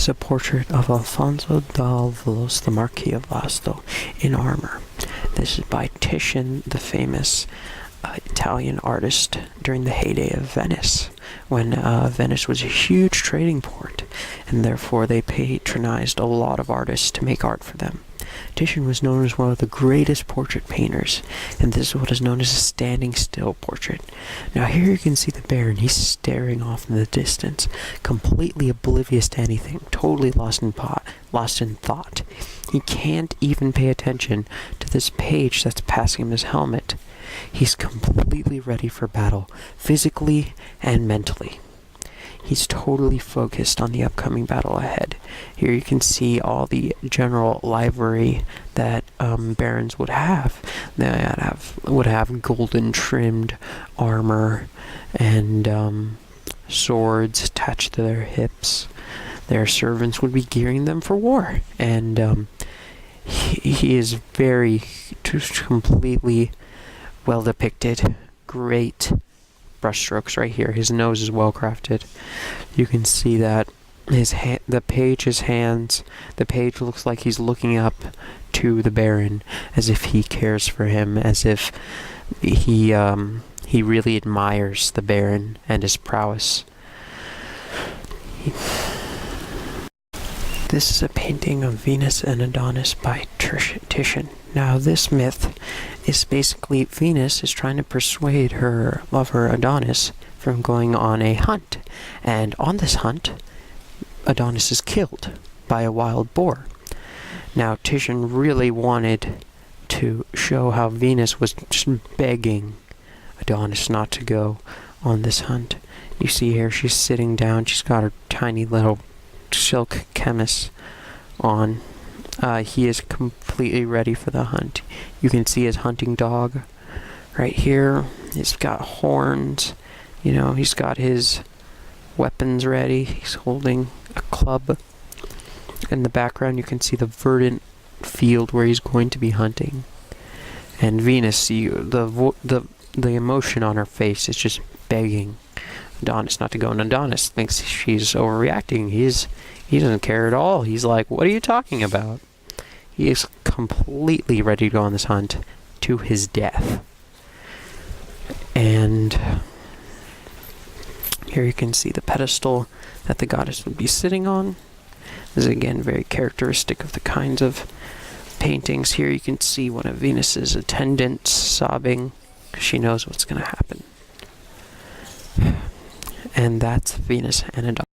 is a portrait of Alfonso the Marquis of Vasto in armor. This is by Titian, the famous Italian artist during the heyday of Venice, when Venice was a huge trading port, and therefore they patronized a lot of artists to make art for them. Titian was known as one of the greatest portrait painters, and this is what is known as a standing still portrait. Now here you can see the Baron. He's staring off in the distance, completely oblivious to anything, totally lost in thought. He can't even pay attention to this page that's passing him his helmet. He's completely ready for battle, physically and mentally. He's totally focused on the upcoming battle ahead. Here you can see all the general livery that barons would have. They would have golden trimmed armor and swords attached to their hips. Their servants would be gearing them for war, and he is completely well depicted. Great brushstrokes right here. His nose is well crafted. You can see that the page looks like he's looking up to the Baron, as if he cares for him, as if he really admires the Baron and his prowess. This is a painting of Venus and Adonis by Titian. Now this myth is basically Venus is trying to persuade her lover Adonis from going on a hunt, and on this hunt Adonis is killed by a wild boar. Now Titian really wanted to show how Venus was just begging Adonis not to go on this hunt. You see here she's sitting down, she's got her tiny little silk chemise on. He is completely ready for the hunt. You can see his hunting dog right here. He's got horns. You know, he's got his weapons ready. He's holding a club. In the background, you can see the verdant field where he's going to be hunting. And Venus, the emotion on her face is just begging Adonis not to go, and Adonis thinks she's overreacting. He doesn't care at all. He's like, what are you talking about? He is completely ready to go on this hunt to his death. And here you can see the pedestal that the goddess would be sitting on. This is again very characteristic of the kinds of paintings. Here you can see one of Venus's attendants sobbing because she knows what's going to happen. And that's Venus and Adonis.